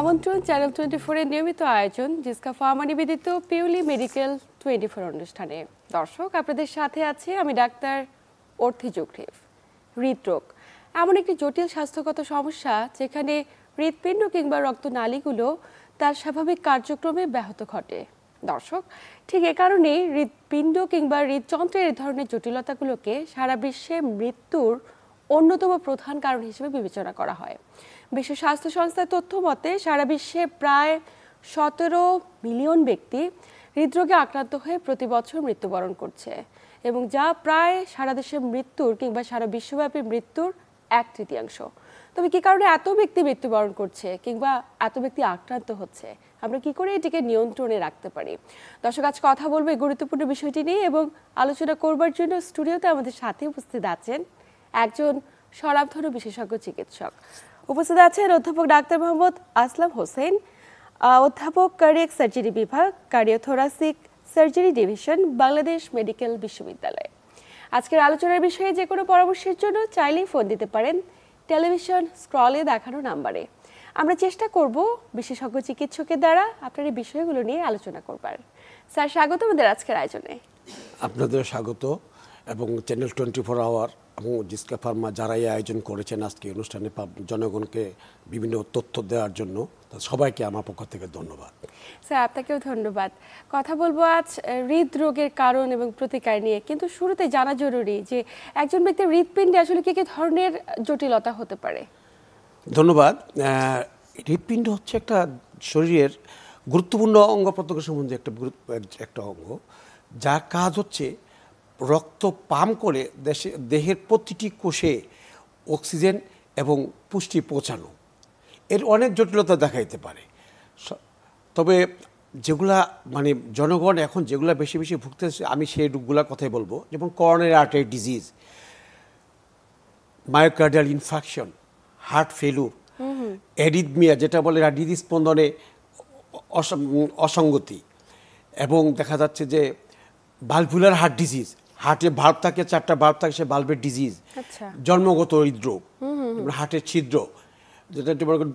আমন্ত্রণ চ্যানেল 24 এর নিয়মিত আয়োজন জিসকা ফার্মা নিবেদিত পিউলি মেডিকেল 24 অনুষ্ঠানে। দর্শক, আপনাদের সাথে আছি আমি ডাক্তার অর্থি জোকরিফ। হৃদরোগ এমন একটি জটিল স্বাস্থ্যগত সমস্যা যেখানে হৃৎপিণ্ড কিংবা রক্তনালীগুলো তার স্বাভাবিক কার্যক্রমে ব্যাহত ঘটে। দর্শক, ঠিক এ কারণেই হৃৎপিণ্ড কিংবা হৃদযন্ত্রের এই ধরনের জটিলতাগুলোকে সারা বিশ্বে মৃত্যুর অন্যতম প্রধান কারণ হিসেবে বিবেচনা করা হয়। বিশ্ব স্বাস্থ্য সংস্থার তথ্য মতে সারা বিশ্বে প্রায় 17 মিলিয়ন ব্যক্তি হৃদরোগে আক্রান্ত হয়ে প্রতি বছর মৃত্যুবরণ করছে এবং যা প্রায় সারা দেশের মৃত্যুর কিংবা সারা বিশ্বব্যাপী মৃত্যুর 1/3। তবে কি কারণে এত ব্যক্তি মৃত্যুবরণ করছে কিংবা এত ব্যক্তি আক্রান্ত হচ্ছে, আমরা কি করে এটিকে নিয়ন্ত্রণে রাখতে পারি? দর্শক, আজ কথা বলবো এই গুরুত্বপূর্ণ বিষয়টি নিয়ে এবং আলোচনা করবার জন্য স্টুডিওতে আমাদের সাথে উপস্থিত আছেন একজন স্বনামধন্য বিশেষজ্ঞ চিকিৎসক। উপস্থিত আছেন অধ্যাপক ডাক্তার মোহাম্মদ আসলাম হোসেন, অধ্যাপক কার্ডিয়াক সার্জারি বিভাগ, cardiothoracic surgery division, Bangladesh medical বিশ্ববিদ্যালয়। আজকের আলোচনার বিষয়ে যে কোনো পরামর্শের জন্য চাইলেই ফোন দিতে পারেন টেলিভিশন স্ক্রলে দেখানো নাম্বারে। আমরা চেষ্টা করব বিশেষজ্ঞ চিকিৎসকের দ্বারা আপনার এই বিষয়গুলো নিয়ে আলোচনা করবার। স্যার, স্বাগত আমাদের আজকের আয়োজনে। আপনাদের স্বাগত এবং চ্যানেল 24 আওয়ার এবং জিসকা ফার্মা যারা এই আয়োজন করেছেন আজকে অনুষ্ঠানে জনগণকে বিভিন্ন তথ্য দেওয়ার জন্য সবাইকে আমার পক্ষ থেকে ধন্যবাদ। স্যার, আপনাকেও ধন্যবাদ। কথা বলবো আজ হৃদরোগের কারণ এবং প্রতিকার নিয়ে, কিন্তু শুরুতে জানা জরুরি যে একজন ব্যক্তির হৃৎপিণ্ডে আসলে কি কি ধরনের জটিলতা হতে পারে? ধন্যবাদ। হৃৎপিণ্ড হচ্ছে একটা শরীরের গুরুত্বপূর্ণ অঙ্গ প্রত্যঙ্গ সম্বন্ধে একটা অঙ্গ, যার কাজ হচ্ছে রক্ত পাম্প করে দেহের প্রতিটি কোষে অক্সিজেন এবং পুষ্টি পৌঁছানো। এর অনেক জটিলতা দেখা দিতে পারে, তবে যেগুলা মানে জনগণ এখন যেগুলা বেশি বেশি ভুগতেছে আমি সেই রোগগুলোর কথাই বলবো, যেমন coronary artery disease, myocardial infarction, heart failure, arrhythmia যেটা বলে হৃদস্পন্দনে অসঙ্গতি, এবং দেখা যাচ্ছে যে ভালভুলার হার্ট ডিজিজ, হার্টে ভাল্ব থাকে, 4টা ভাল্ব থাকে, সে ভালভের ডিজিজ, জন্মগত হৃদরোগ, হার্টের ছিদ্র যেটা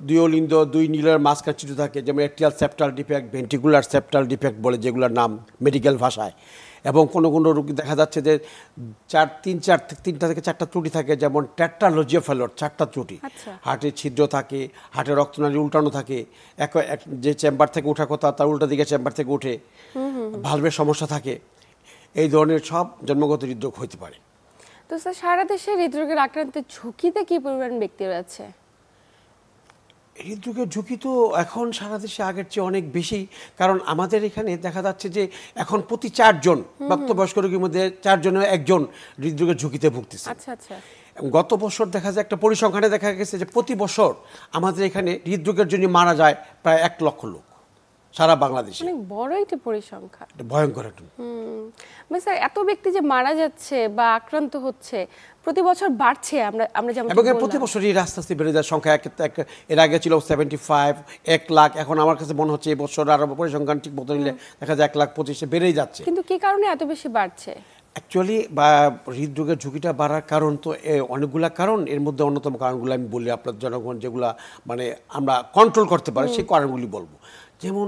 দুয়োলিন্দ 2 নীলার মাঝখানে ছিদ্র থাকে, যেমন atrial septal defect, ventricular septal defect বলে যেগুলোর নাম মেডিকেল ভাষায়। এবং কোনো কোনো রোগী দেখা যাচ্ছে যে 3টা থেকে 4টা ত্রুটি থাকে, যেমন টেট্রালজিয়া ফেলোর 4টা ত্রুটি, হার্টের ছিদ্র থাকে, হার্টের রক্তনালী উল্টানো থাকে, যে চেম্বার থেকে ওঠা কথা তার উল্টা দিকে চেম্বার থেকে ওঠে, ভালভের সমস্যা থাকে, এই ধরনের সব জন্মগত হৃদরোগ হতে পারে। তো স্যার, সারা দেশে হৃদরোগের আক্রান্তের ঝুঁকিতে কি পরিমাণ ব্যক্তি রয়েছে? হৃদরোগের ঝুঁকি তো এখন সারা দেশে আগের চেয়ে অনেক বেশি, কারণ আমাদের এখানে দেখা যাচ্ছে যে এখন প্রতি 4 জন প্রাপ্তবয়স্ক রোগীর মধ্যে 4 জনের 1 জন হৃদরোগের ঝুঁকিতে ভুগতেছে। গত বছর দেখা যায় একটা পরিসংখ্যানে দেখা গেছে যে প্রতি বছর আমাদের এখানে হৃদরোগের জন্য মারা যায় প্রায় 1 লক্ষ লোক সারা বাংলাদেশে। অনেক বড় একটা পরিসংখ্যান, ভয়ঙ্কর একটা। স্যার, এত ব্যক্তি যে মারা যাচ্ছে বা আক্রান্ত হচ্ছে প্রতি বছর বাড়ছে, আমরা যেমন এবং প্রতি বছরই আস্তে আস্তে বেড়ে যায় সংখ্যা। এর আগে ছিল 75, 1 লাখ, এখন আমার কাছে মনে হচ্ছে এই বছর আরো পরিসংখ্যান ঠিক মতো নিলে দেখা যায় 1,25,000 বেড়েই যাচ্ছে। কিন্তু কি কারণে এত বেশি বাড়ছে? অ্যাকচুয়ালি হৃদরোগের ঝুঁকিটা বাড়ার কারণ তো অনেকগুলা কারণ, এর মধ্যে অন্যতম কারণগুলো আমি বলি আপনার জনগণ যেগুলা মানে আমরা কন্ট্রোল করতে পারি সেই কারণগুলি বলবো। যেমন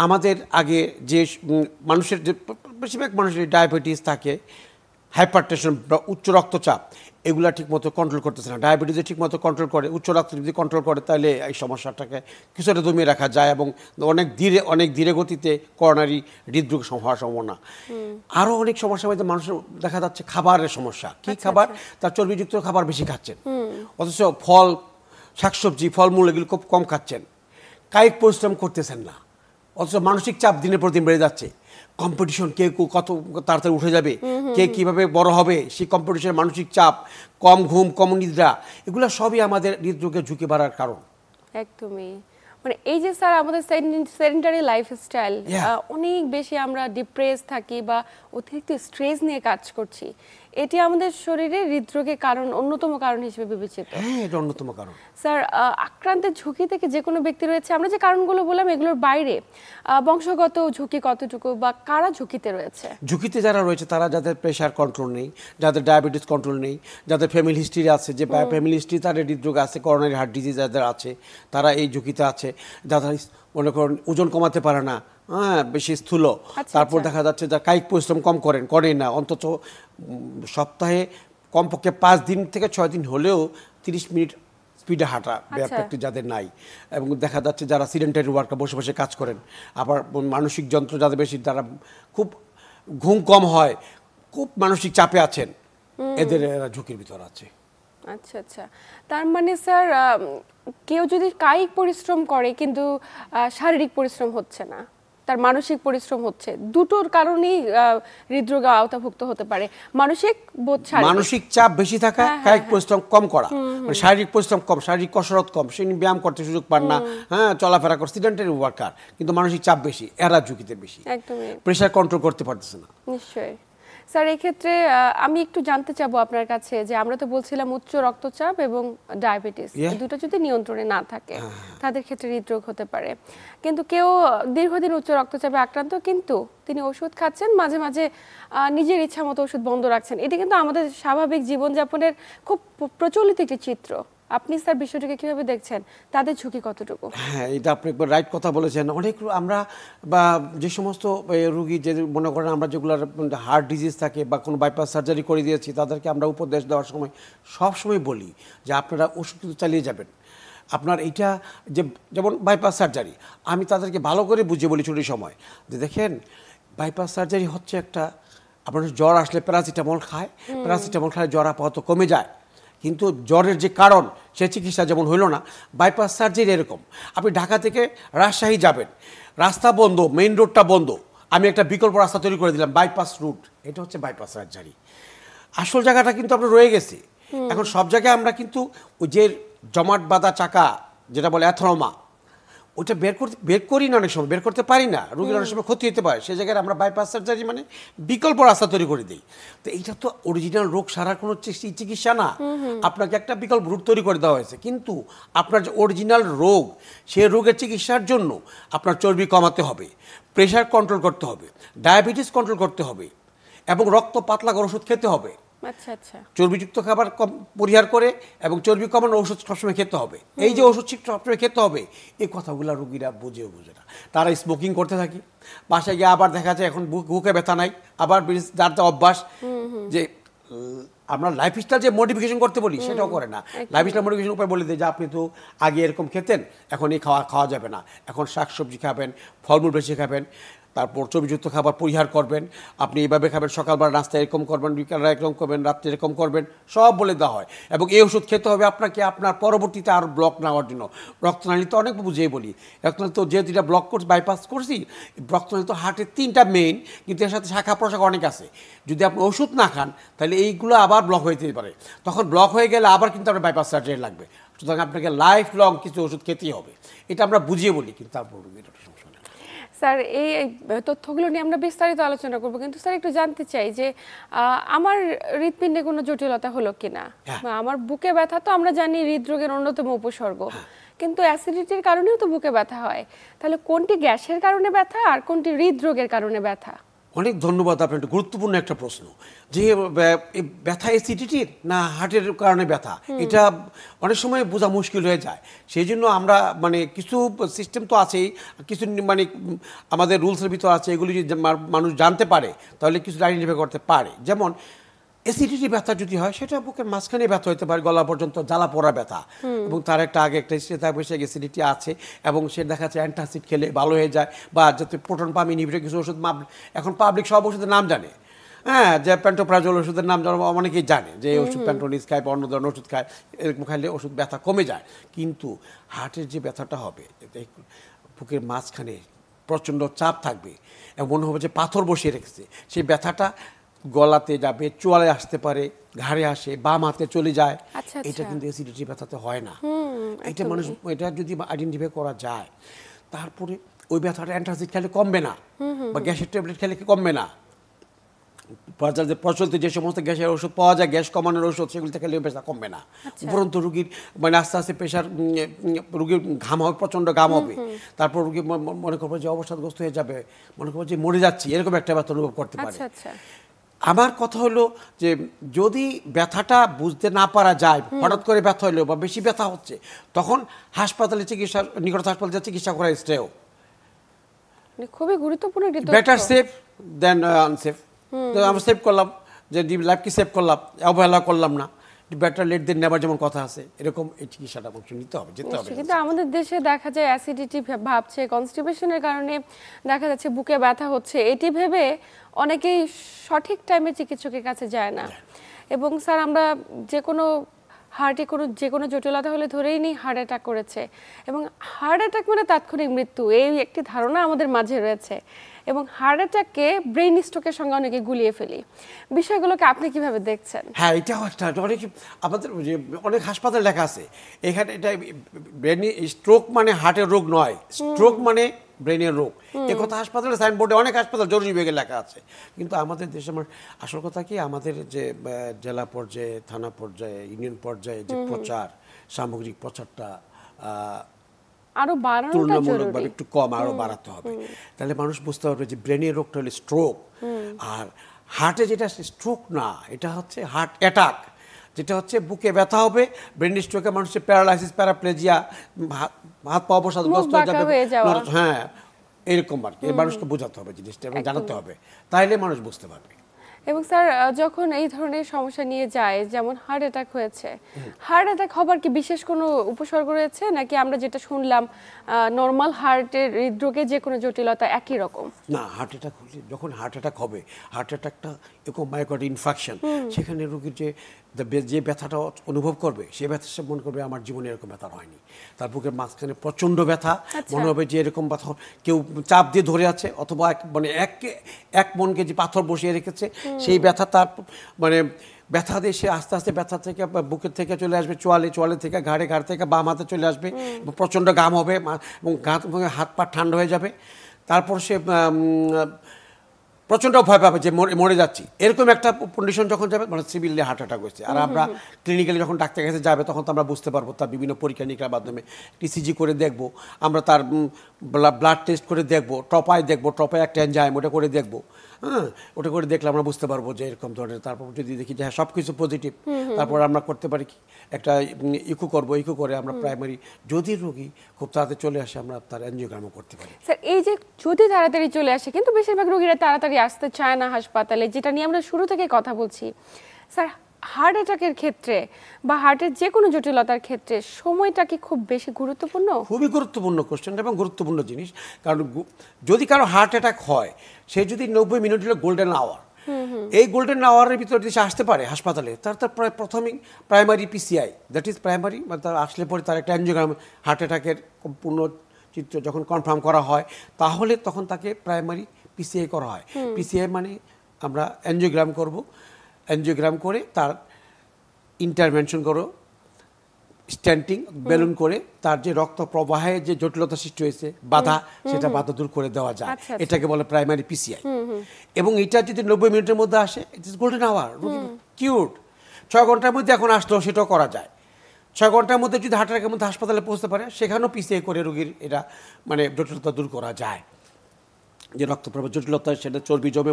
আমাদের আগে যে মানুষের যে বেশিরভাগ মানুষের ডায়াবেটিস থাকে, হাইপারটেনশন বা উচ্চ রক্তচাপ, এগুলা ঠিকমতো কন্ট্রোল করতেছে না। ডায়াবেটিসে ঠিকমতো কন্ট্রোল করে, উচ্চ রক্তচাপ যদি কন্ট্রোল করে তাহলে এই সমস্যাটাকে কিছুটা দমিয়ে রাখা যায় এবং অনেক ধীরে গতিতে করোনারি হৃদরোগ হওয়ার সম্ভাবনা। আরও অনেক সমস্যা মধ্যে মানুষের দেখা যাচ্ছে খাবারের সমস্যা। কি খাবার? তার চর্বিযুক্ত খাবার বেশি খাচ্ছেন, অথচ ফল, শাকসবজি, ফলমূল এগুলো খুব কম খাচ্ছেন, কায়িক পরিশ্রম করতেছেন না, অথচ মানসিক চাপ দিনের পর দিন বেড়ে যাচ্ছে। কম্পিটিশন, কে কত তাড়াতাড়ি উঠে যাবে, কে কিভাবে বড় হবে, সেই কম্পিটিশনের মানসিক চাপ, কম ঘুম, কম নিদ্রা, এগুলো সবই আমাদের হৃদরোগের ঝুঁকি বাড়ার কারণ। একদমই, মানে এই যে স্যার আমাদের সেডেন্টারি লাইফস্টাইল, অনেক বেশি আমরা ডিপ্রেস থাকি বা অতিরিক্ত স্ট্রেস নিয়ে কাজ করছি, এটি আমাদের শরীরে হৃদরোগের অন্যতম কারণ হিসেবে বিবেচিত। হ্যাঁ, এটা অন্যতম কারণ। স্যার, আক্রান্তের ঝুঁকি থেকে যে কোনো ব্যক্তি রয়েছে, আমরা যে কারণগুলো বললাম এগুলোর বাইরে বংশগত ঝুঁকি কতটুকু বা কারা ঝুঁকিতে রয়েছে? ঝুঁকিতে যারা রয়েছে তারা যাদের প্রেশার কন্ট্রোল নেই, যাদের ডায়াবেটিস কন্ট্রোল নেই, যাদের ফ্যামিলি হিস্ট্রি আছে, যে ফ্যামিলি হিস্ট্রি তাদের হৃদরোগ আছে, করোনারি হার্ট ডিজিজ যাদের আছে তারা এই ঝুঁকিতে আছে। যারা মনে করেন ওজন কমাতে পারে না, হ্যাঁ, বেশি স্থূল, তারপর দেখা যাচ্ছে যা কায়িক পরিশ্রম কম করেন না, অন্তত সপ্তাহে কমপক্ষে 5 দিন থেকে 6 দিন হলেও 30 মিনিট স্পিডে হাঁটা ব্যাপারটি যাদের নাই, এবং দেখা যাচ্ছে যারা সিডেন্টারি ওয়ার্কার, বসে বসে কাজ করেন, আবার মানসিক যন্ত্র যাদের বেশি, যারা খুব ঘুম কম হয়, খুব মানসিক চাপে আছেন, এদের ঝুঁকির ভিতর আছে। আচ্ছা আচ্ছা, তার মানে স্যার কেউ যদি কায়িক পরিশ্রম করে কিন্তু শারীরিক পরিশ্রম হচ্ছে না, তার মানসিক পরিশ্রম হচ্ছে, দুটোর কারণেই হৃদরোগে আওতাভুক্ত হতে পারে। মানসিক চাপ বেশি থাকা, কায়িক পরিশ্রম কম করা, মানে শারীরিক পরিশ্রম কম, শারীরিক কসরত কম, সে ব্যায়াম করতে সুযোগ পান না, হ্যাঁ, চলাফেরা করে, সিডেন্টারি ওয়ার্কার, কিন্তু মানসিক চাপ বেশি, এরা ঝুঁকিতে বেশি, একদমই প্রেশার কন্ট্রোল করতে পারতেছে না। নিশ্চয়ই। স্যার, এই ক্ষেত্রে আমি একটু জানতে চাবো আপনার কাছে যে আমরা তো বলছিলাম উচ্চ রক্তচাপ এবং ডায়াবেটিস, দুটো যদি নিয়ন্ত্রণে না থাকে তাদের ক্ষেত্রে হৃদরোগ হতে পারে। কিন্তু কেউ দীর্ঘদিন উচ্চ রক্তচাপে আক্রান্ত, কিন্তু তিনি ওষুধ খাচ্ছেন, মাঝে মাঝে নিজের ইচ্ছা মতো ওষুধ বন্ধ রাখছেন। এটি কিন্তু আমাদের স্বাভাবিক জীবনযাপনের খুব প্রচলিত একটি চিত্র। আপনি স্যার বিষয়টাকে কিভাবে দেখছেন? তাদের ঝুঁকি কতটুকু? হ্যাঁ, এটা আপনি একবার রাইট কথা বলেছেন। অনেক আমরা বা যে সমস্ত রুগী, যে মনে করেন আমরা যেগুলোর হার্ট ডিজিজ থাকে বা কোনো বাইপাস সার্জারি করে দিয়েছি, তাদেরকে আমরা উপদেশ দেওয়ার সময় সবসময় বলি যে আপনারা ওষুধ কিন্তু চালিয়ে যাবেন। আপনার এইটা যেমন বাইপাস সার্জারি, আমি তাদেরকে ভালো করে বুঝিয়ে বলি ছুটির সময় যে দেখেন, বাইপাস সার্জারি হচ্ছে একটা, আপনার জ্বর আসলে প্যারাসিটামল খায়, প্যারাসিটামল খায় জ্বর আপাতত কমে যায়, কিন্তু জ্বরের যে কারণ সে চিকিৎসা যেমন হইল না, বাইপাস সার্জারি এরকম। আপনি ঢাকা থেকে রাজশাহী যাবেন, রাস্তা বন্ধ, মেইন রোডটা বন্ধ, আমি একটা বিকল্প রাস্তা তৈরি করে দিলাম, বাইপাস রুট, এটা হচ্ছে বাইপাস সার্জারি। আসল জায়গাটা কিন্তু আপনার রয়ে গেছে। এখন সব জায়গায় আমরা কিন্তু ওই যে জমাট বাঁধা চাকা, যেটা বলে অ্যাথ্রোমা, ওইটা বের করি না, অনেক সময় বের করতে পারি না, রোগীর অনেক সময় ক্ষতি হতে পারে, সেই জায়গায় আমরা বাইপাস সার্জারি মানে বিকল্প রাস্তা তৈরি করে দিই। তো এইটা তো অরিজিনাল রোগ সারার কোনো চিকিৎসা না, আপনাকে একটা বিকল্প রুট তৈরি করে দেওয়া হয়েছে, কিন্তু আপনার যে অরিজিনাল রোগ, সেই রোগের চিকিৎসার জন্য আপনার চর্বি কমাতে হবে, প্রেশার কন্ট্রোল করতে হবে, ডায়াবেটিস কন্ট্রোল করতে হবে, এবং রক্ত পাতলা করে ওষুধ খেতে হবে। আচ্ছা আচ্ছা, চর্বিযুক্ত খাবার পরিহার করে এবং চর্বি কমানোর ওষুধ সবসময় খেতে হবে। এই যে ওষুধ সবসময় খেতে হবে, এই কথাগুলো রোগীরা বুঝে না, তারা স্মোকিং করতে থাকে, বাসায় গিয়ে আবার দেখা যায় এখন বুকে ব্যথা নাই, আবার যার যা অভ্যাস, যে আমরা লাইফস্টাইল যে মডিফিকেশন করতে বলি সেটাও করে না। লাইফস্টাইল মডিফিকেশন উপায় বলে দেয় যে আপনি তো আগে এরকম খেতেন, এখন এই খাওয়া যাবে না, এখন শাকসবজি খাবেন, ফলমূল বেশি খাবেন, তারপর চর্বিযুক্ত খাবার পরিহার করবেন, আপনি এইভাবে খাবেন, সকালবেলা নাস্তা এরকম করবেন, বিকালবেলা এরকম করবেন, রাত্রে এরকম করবেন, সব বলে দেওয়া হয়। এবং এই ওষুধ খেতে হবে আপনাকে আপনার পরবর্তীতে আর ব্লক নেওয়ার জন্য। রক্তনালী তো অনেক বুঝিয়ে বলি, রক্তনালী তো যে দুইটা ব্লক করছি, বাইপাস করছি, রক্তনালী তো হার্টের 3টা মেইন, কিন্তু এর সাথে শাখা প্রশাখা অনেক আছে। যদি আপনি ওষুধ না খান তাহলে এইগুলো আবার ব্লক হয়ে যেতে পারে, তখন ব্লক হয়ে গেলে আবার কিন্তু আপনার বাইপাস সার্জারি লাগবে। সুতরাং আপনাকে লাইফ লং কিছু ওষুধ খেতেই হবে, এটা আমরা বুঝিয়ে বলি, কিন্তু তারপর সমস্যা নেই। স্যার, এই তথ্যগুলো নিয়ে আমরা বিস্তারিত আলোচনা করব, কিন্তু স্যার একটু জানতে চাই যে আমার হৃৎপিণ্ডে কোনো জটিলতা হলো কিনা, আমার বুকে ব্যথা তো আমরা জানি হৃদরোগের অন্যতম উপসর্গ, কিন্তু অ্যাসিডিটির কারণেও তো বুকে ব্যথা হয়, তাহলে কোনটি গ্যাসের কারণে ব্যথা আর কোনটি হৃদরোগের কারণে ব্যথা? অনেক ধন্যবাদ, আপনার একটা গুরুত্বপূর্ণ একটা প্রশ্ন, যে ব্যথা অ্যাসিডিটির না হার্টের কারণে ব্যথা, এটা অনেক সময় বোঝা মুশকিল হয়ে যায়। সেই জন্য আমরা মানে কিছু সিস্টেম তো আছেই, কিছু মানে আমাদের রুলসের ভিতর আছে, এগুলি যদি মানুষ জানতে পারে তাহলে কিছু আইডেন্টিফাই করতে পারে। যেমন অ্যাসিডিটি ব্যথা যদি হয়, সেটা বুকের মাঝখানে ব্যথা হতে পারে, গলা পর্যন্ত জ্বালা পোড়া ব্যথা, এবং তার একটা আগে একটা হিস্ট্রি থাকবে, সে অ্যাসিডিটি আছে, এবং সে দেখা যাচ্ছে অ্যান্টাসিড খেলে ভালো হয়ে যায়, বা যাতে প্রোটন পাম্প ইনহিবিটর কিছু ওষুধ, এখন পাবলিক সব ওষুধের নাম জানে, হ্যাঁ, যে প্যান্টোপ্রাজল ওষুধের নাম অনেকেই জানে, যে ওষুধ প্যান্টোনিস খায় বা অন্য ধরনের ওষুধ খায়, এরকম খাইলে ওষুধ ব্যথা কমে যায়। কিন্তু হার্টের যে ব্যথাটা হবে, বুকের মাঝখানে প্রচণ্ড চাপ থাকবে এবং মনে হবে যে পাথর বসিয়ে রেখেছে, সেই ব্যথাটা গলাতে যাবে, চোয়ালে আসতে পারে, ঘাড়ে আসে, বাম হাতে চলে যায়, এটা কিন্তু অ্যাসিডিটি ব্যথাতে হয় না। এটা মানুষ, এটা যদি আইডেন্টিফাই করা যায়, তারপরে ওই ব্যথাটা অ্যান্টাসিড খেলে কমবে না, বা গ্যাসের ট্যাবলেট খেলে কমবে না, প্রচলিত যে সমস্ত গ্যাসের ওষুধ পাওয়া যায়, গ্যাস কমানোর ওষুধ, সেগুলো থেকে প্রেশার কমবে না। উপরন্তু রুগীর মানে আস্তে আস্তে প্রেশার, রুগীর ঘাম হবে, প্রচণ্ড ঘাম হবে, তারপর রুগী মনে করবো যে অবসাদগ্রস্ত হয়ে যাবে, মনে করবো যে মরে যাচ্ছি, এরকম একটা ব্যথা অনুভব করতে পারে। আমার কথা হলো যে যদি ব্যথাটা বুঝতে না পারা যায়, হঠাৎ করে ব্যথা হলো বা বেশি ব্যথা হচ্ছে, তখন হাসপাতালে চিকিৎসা, নিকট হাসপাতালে চিকিৎসা করা শ্রেয়। খুবই গুরুত্বপূর্ণ একটি তথ্য। বেটার সেফ দেন আনসেফ। আমরা সেভ করলাম, যে লাইফকে সেভ করলাম, অবহেলা করলাম না। বেটার লেট দেন নেভার, যেমন কথা আছে, এরকম এই চিকিৎসাটা অবশ্য নিতে হবে, যেতে হবে। কিন্তু আমাদের দেশে দেখা যায় অ্যাসিডিটি ভাবছে, কনস্টিপেশনের কারণে দেখা যাচ্ছে বুকে ব্যথা হচ্ছে, এটি ভেবে অনেকেই সঠিক টাইমে চিকিৎসকের কাছে যায় না। এবং স্যার আমরা যে কোনো জটিলতা হলে ধরেই নিই হার্ট অ্যাটাক করেছে, এবং হার্ট অ্যাটাক মানে তাৎক্ষণিক মৃত্যু, এই একটি ধারণা আমাদের মাঝে রয়েছে। এবং হার্ট অ্যাটাককে ব্রেইন স্ট্রোকের সঙ্গে অনেকে গুলিয়ে ফেলি। বিষয়গুলোকে আপনি কিভাবে দেখছেন? হ্যাঁ, এটাও একটা অনেক, আমাদের অনেক হাসপাতাল লেখা আছে এখানে, এটা ব্রেন স্ট্রোক মানে হার্টের রোগ নয়, স্ট্রোক মানে ব্রেনের রোগ। এ কথা হাসপাতালে সাইনবোর্ডে অনেক হাসপাতাল জরুরি বিভাগে লেখা আছে। কিন্তু আমাদের দেশে আমার আসল কথা কি, আমাদের যে জেলা পর্যায়ে, থানা পর্যায়ে, ইউনিয়ন পর্যায়ে যে প্রচার, সামগ্রিক প্রচারটা আরো তুলনামূলকভাবে একটু কম, আরো বাড়াতে হবে। তাহলে মানুষ বুঝতে পারবে যে ব্রেনের রোগটা হলে স্ট্রোক, আর হার্টে যেটা স্ট্রোক না, এটা হচ্ছে হার্ট অ্যাটাক, যেটা হচ্ছে বুকে ব্যথা হবে, ব্রেন স্ট্রোকে মানুষের প্যারালাইসিস, প্যারাপ্লেজিয়া, হাত পা অবসাদগ্রস্ত হয়ে যাবে, হ্যাঁ এরকম আর কি। মানুষকে বোঝাতে হবে জিনিসটা এবং জানাতে হবে, তাইলে মানুষ বুঝতে পারবে। এবং স্যার যখন এই ধরনের সমস্যা নিয়ে যায়, যেমন হার্ট অ্যাটাক হয়েছে, হার্ট অ্যাটাক হবার কি বিশেষ কোনো উপসর্গ রয়েছে, নাকি আমরা যেটা শুনলাম নর্মাল হার্টের হৃদরোগে যে কোনো জটিলতা একই রকম? না, হার্ট অ্যাটাক হলে, যখন হার্ট অ্যাটাক হবে, হার্ট অ্যাটাকটা এরকম মায়োকার্ড ইনফাকশন, সেখানে রোগীর যে ব্যথাটা অনুভব করবে, সেই ব্যথা সে মনে করবে আমার জীবনে এরকম ব্যথা হয়নি। তার বুকের মাঝখানে প্রচণ্ড ব্যথা, মনে হবে যে এরকম ব্যথা কেউ চাপ দিয়ে ধরে আছে, অথবা মানে এক মন কেজি পাথর বসিয়ে রেখেছে, সেই ব্যথা তার মানে ব্যথা দিয়ে সে আস্তে আস্তে ব্যথা থেকে বুকের থেকে চলে আসবে চোয়ালে থেকে ঘাড়ে, ঘাড় থেকে বাম হাতে চলে আসবে, প্রচণ্ড ঘাম হবে এবং হাত পা ঠান্ডা হয়ে যাবে। তারপর সে প্রচণ্ড ভয় পাবে যে মরে যাচ্ছি, এরকম একটা কন্ডিশন যখন যাবে, মানে সিভিলি হার্ট অ্যাটাক হয়েছে। আর আমরা ক্লিনিক্যালি যখন ডাক্তার কাছে যাবে, তখন তো আমরা বুঝতে পারবো, তার বিভিন্ন পরীক্ষা নিরীক্ষার মাধ্যমে টিসিজি করে দেখবো, আমরা তার ব্লাড টেস্ট করে দেখবো, টপায় একটা এনজাইম, ওটা করে দেখবো। হ্যাঁ, ওটা করে দেখলে আমরা বুঝতে পারবো যে এরকম ধরনের। তারপর যদি দেখি যে হ্যাঁ সব কিছু পজিটিভ, তারপর আমরা করতে পারি কি, একটা ইকো করবো, ইকো করে আমরা প্রাইমারি, যদি রোগী খুব তাড়াতাড়ি চলে আসে, আমরা তার এনজিওগ্রামও করতে পারি। স্যার এই যে যদি তাড়াতাড়ি চলে আসে, কিন্তু বেশিরভাগ রোগীরা তাড়াতাড়ি আসতে চায় না হাসপাতালে, যেটা নিয়ে আমরা শুরু থেকে কথা বলছি। স্যার হার্ট অ্যাটাকের ক্ষেত্রে বা হার্টের যে কোনো জটিলতার ক্ষেত্রে সময়টা কি খুব বেশি গুরুত্বপূর্ণ? খুবই গুরুত্বপূর্ণ কোশ্চেন এবং গুরুত্বপূর্ণ জিনিস। কারণ যদি কারো হার্ট অ্যাটাক হয়, সে যদি 90 মিনিট হলো গোল্ডেন আওয়ার, এই গোল্ডেন আওয়ারের ভিতরে যদি সে আসতে পারে হাসপাতালে, তার প্রায় প্রথমেই primary PCI, that is primary, মানে তার আসলে পরে তার একটা এনজিওগ্রাম, হার্ট অ্যাটাকের পূর্ণ চিত্র যখন কনফার্ম করা হয়, তাহলে তখন তাকে প্রাইমারি পিসিআই করা হয়। পিসিআই মানে আমরা এনজিওগ্রাম করব, এনজিওগ্রাম করে তার ইন্টারভেনশন করো, স্ট্যান্টিং বেলুন করে তার যে রক্ত প্রবাহে যে জটিলতা সৃষ্টি হয়েছে, বাধা, সেটা বাধা দূর করে দেওয়া যায়। এটাকে বলে প্রাইমারি পিসিআই। এবং এটা যদি 90 মিনিটের মধ্যে আসে, it is golden hour, cute. 6 ঘন্টার মধ্যে এখন আসলেও সেটাও করা যায়। 6 ঘন্টার মধ্যে যদি হার্ট অ্যাটাকের মধ্যে হাসপাতালে পৌঁছতে পারে, সেখানেও পিসিআই করে রোগীর এটা মানে জটিলতা দূর করা যায়। যে রক্তপ্রবাহ জটিলতা, সেটা চর্বি জমে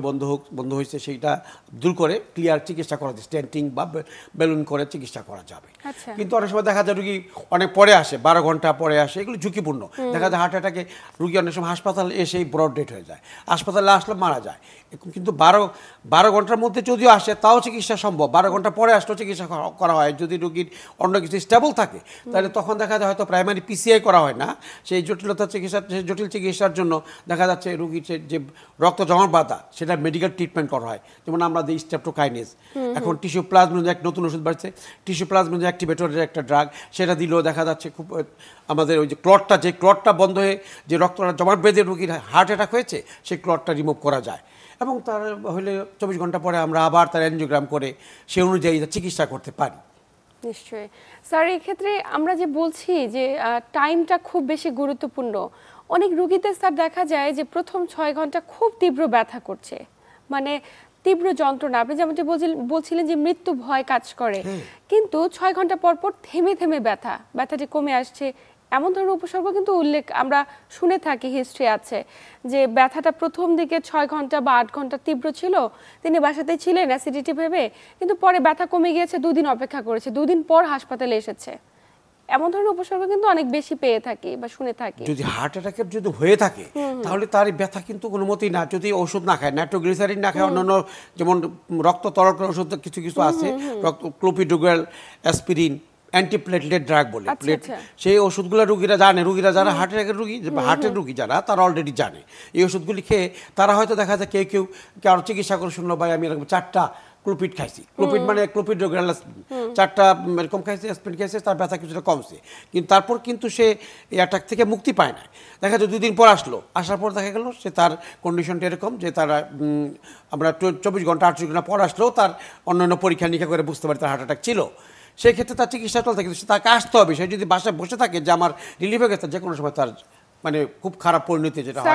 বন্ধ হয়েছে, সেইটা দূর করে ক্লিয়ার চিকিৎসা করা যায়, স্ট্যান্টিং বা বেলুন করে চিকিৎসা করা যাবে। কিন্তু অনেক সময় দেখা যায় রুগী অনেক পরে আসে, 12 ঘন্টা পরে আসে, এগুলো ঝুঁকিপূর্ণ। দেখা যায় হার্ট অ্যাটাকে রুগী অনেক সময় হাসপাতালে এসেই ব্রড ডেট হয়ে যায়, হাসপাতালে আসলে মারা যায়। কিন্তু 12 ঘন্টার মধ্যে যদিও আসে, তাও চিকিৎসা সম্ভব। 12 ঘন্টা পরে আসলেও চিকিৎসা করা হয় যদি রুগীর অন্য কিছু স্টেবল থাকে, তাহলে তখন দেখা যায় হয়তো প্রাইমারি পিসিআই করা হয় না, সেই জটিল চিকিৎসার জন্য দেখা যাচ্ছে রুগীর যে রক্ত জমার বাধা, সেটা মেডিকেল ট্রিটমেন্ট করা হয়। যেমন আমরা দিই স্ট্রেপ্টোকাইনেজ, এখন টিস্যু প্লাজমিন এক নতুন ওষুধ বাড়ছে, টিস্যু প্লাজমিন অ্যাক্টিভেটরের একটা ড্রাগ, সেটা দিলেও দেখা যাচ্ছে খুব আমাদের ওই যে ক্লটটা বন্ধ হয়ে যে রক্তটা জমাট বেঁধে রুগীর হার্ট অ্যাটাক হয়েছে, সেই ক্লটটা রিমুভ করা যায়। এবং তার হলে 24 ঘন্টা পরে আমরা আবার তার এনজিওগ্রাম করে সে অনুযায়ী চিকিৎসা করতে পারি। নিশ্চয়ই স্যার, এই ক্ষেত্রে আমরা যে বলছি যে টাইমটা খুব বেশি গুরুত্বপূর্ণ, অনেক রুগীদের স্যার দেখা যায় যে প্রথম 6 ঘন্টা খুব তীব্র ব্যথা করছে, মানে তীব্র যন্ত্রণা, আপনি যেমনটি বলছিলেন যে মৃত্যু ভয় কাজ করে, কিন্তু 6 ঘন্টা পর পর থেমে থেমে ব্যথাটি কমে আসছে, এমন ধরনের উপসর্গ কিন্তু উল্লেখ আমরা শুনে থাকি, হিস্ট্রি আছে যে ব্যথাটা প্রথম দিকে 6 ঘন্টা বা 8 ঘন্টা তীব্র ছিল, তিনি বাসাতেই ছিলেন অ্যাসিডিটি ভেবে, কিন্তু পরে ব্যথা কমে গিয়েছে, 2 দিন অপেক্ষা করেছে, 2 দিন পর হাসপাতালে এসেছে। এমন ধরনের উপসর্গ কিন্তু অনেক বেশি পেয়ে থাকি বা শুনে থাকি। যদি হার্ট অ্যাটাকের যদি হয়ে থাকে তাহলে তার এই ব্যথা কিন্তু কোনো মতেই না, যদি ওষুধ না খায়, নাইট্রোগ্লিসারিন না খায়, অন্যান্য যেমন রক্ত তরল করার ওষুধ কিছু কিছু আছে, ক্লোপিডোগ্রাল, অ্যাসপিরিন, অ্যান্টিপ্লেটলেট ড্রাগ বলে, সেই ওষুধগুলো রুগীরা যারা হার্ট অ্যাটাকের রুগী, হার্টের রুগী যারা, তারা অলরেডি জানে এই ওষুধগুলি খেয়ে তারা হয়তো দেখা যায় কেউ কারো চিকিৎসা করে শুনলো ভাই আমি এরকম 4টা ক্লোপিড খাইছি, ক্লোপিড মানে ক্লোপিডোগ্রাল, 4টা এরকম খাইছে, অ্যাসপিরিন খাইছে, তার ব্যথা কিছুটা কমছে, কিন্তু তারপর কিন্তু সে এই অ্যাটাক থেকে মুক্তি পায় না। দেখা যায় 2 দিন পর আসার পর দেখা গেল সে তার কন্ডিশনটা এরকম যে তারা আমরা 24 ঘন্টা 48 ঘন্টা পর আসলেও তার অন্যান্য পরীক্ষা নিরীক্ষা করে বুঝতে পারি তার হার্ট অ্যাটাক ছিল। সেই ক্ষেত্রে তার চিকিৎসা চলতে থাকে, তাকে আসতে হবে। সে যদি বাসায় বসে থাকে যে আমার রিলিফ হয়ে গেছে, যে কোনো সময় তার মানে খুব খারাপ পরিণতি যেটা হয়,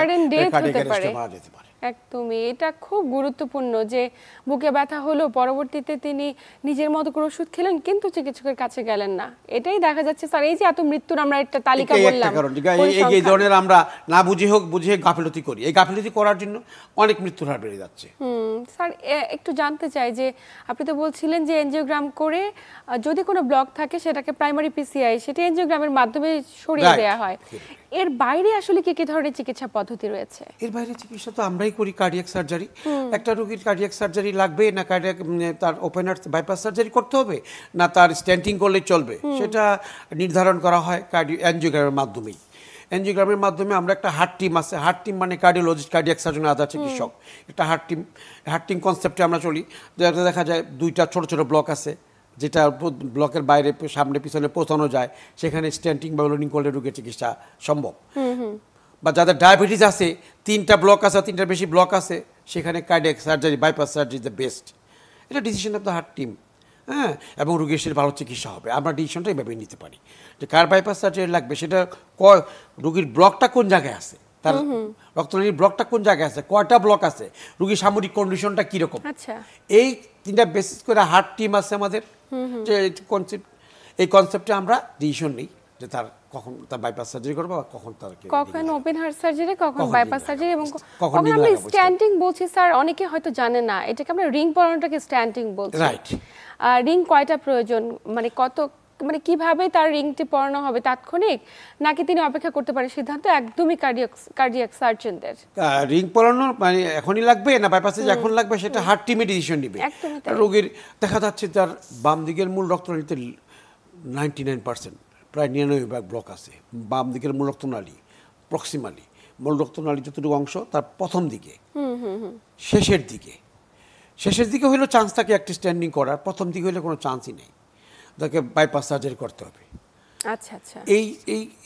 কার্ডিয়াক অ্যারেস্টে মারা যেতে পারে। একদমই, এটা খুব গুরুত্বপূর্ণ যে বুকে ব্যথা হলো, পরবর্তীতে তিনি নিজের মতো করে ওষুধ খেলেন কিন্তু চিকিৎসকের কাছে গেলেন না। এটাই দেখা যাচ্ছে স্যার, এই যে এত মৃত্যুর আমরা একটা তালিকা বললাম, এই ধরনের আমরা না বুঝে গাফিলতি করি, এই গাফিলতি করার জন্য অনেক মৃত্যুর হার বেড়ে যাচ্ছে। স্যার একটু জানতে চাই যে আপনি তো বলছিলেন যে এনজিওগ্রাম করে যদি কোনো ব্লক থাকে সেটাকে প্রাইমারি পিসিআই, সেটা এনজিওগ্রামের মাধ্যমে সরিয়ে দেওয়া হয়। এর বাইরে আসলে কি কি ধরনের চিকিৎসা পদ্ধতি রয়েছে? এর বাইরে চিকিৎসা তো আমরাই করি, কার্ডিয়াক সার্জারি। একটা রোগীর কার্ডিয়াক সার্জারি লাগবে না, কার্ডিয়াক তার ওপেন হার্ট বাইপাস সার্জারি করতে হবে, না তার স্ট্যান্টিং করলে চলবে, সেটা নির্ধারণ করা হয় এনজিওগ্রামের মাধ্যমেই। এনজিওগ্রামের মাধ্যমে আমরা একটা হার্ট টিম আছে, হার্ট টিম মানে কার্ডিওলজিস্ট, কার্ডিয়াক সার্জন, আধা চিকিৎসক, একটা হার্ট টিম কনসেপ্টে আমরা চলি। দেখা যায় 2টা ছোট ছোট ব্লক আছে, যেটা ব্লকের বাইরে সামনে পিছনে পৌঁছানো যায়, সেখানে স্ট্যান্টিং বা লোডিং করলে রোগীর চিকিৎসা সম্ভব। বা যাদের ডায়াবেটিস আছে, 3টা ব্লক আছে, 3টার বেশি ব্লক আছে, সেখানে cardiac surgery, bypass surgery is the best. এটা decision of the heart team. হ্যাঁ, এবং রোগীর সে ভালো চিকিৎসা হবে, আমরা ডিসিশনটা এইভাবে নিতে পারি যে কার বাইপাস সার্জারি লাগবে, সেটা রোগীর ব্লকটা কোন জায়গায় আছে, তার রক্তনালীর ব্লকটা কোন জায়গায় আছে, কয়টা ব্লক আছে, রোগীর সামরিক কন্ডিশনটা কীরকম, এই 3টা বেসিস করে হার্ট টিম আছে আমাদের। যে এই কনসেপ্টে আমরা ডিসিশন নিই যে তার কখন তার বাইপাস সার্জারি করবো বা কখন কখন ওপেন হার্ট সার্জারি, কখন বাইপাস সার্জারি, এবং কখন আমরা স্ট্যান্টিং বলছি। স্যার অনেকে হয়তো জানে না, এটাকে আমরা রিং পরানোটাকে স্ট্যান্টিং বলছি। রাইট। রিং কয়টা প্রয়োজন, মানে কিভাবে তার রিংটি পরানো হবে, তাৎক্ষণিক নাকি তিনি অপেক্ষা করতে পারে, সিদ্ধান্ত একদমই কার্ডিয়াক সার্জনদের। রিং পরানো মানে এখনই লাগবে না বাইপাসে এখন লাগবে, সেটা হার্ট টিমে ডিসিশন নেবে। রোগীর দেখা যাচ্ছে তার বাম দিকের মূল রক্তনালীতে 99% প্রায় 99% ব্লক আছে। বাম দিকের মূল রক্তনালী, প্রক্সিমালি মূল রক্তনালী যতটুকু অংশ তার প্রথম দিকে, শেষের দিকে হইলেও চান্স থাকে একটি স্ট্যান্ডিং করার, প্রথম দিকে হইলে কোনো চান্সই নেই, তাকে বাইপাস সার্জারি করতে হবে। আচ্ছা আচ্ছা।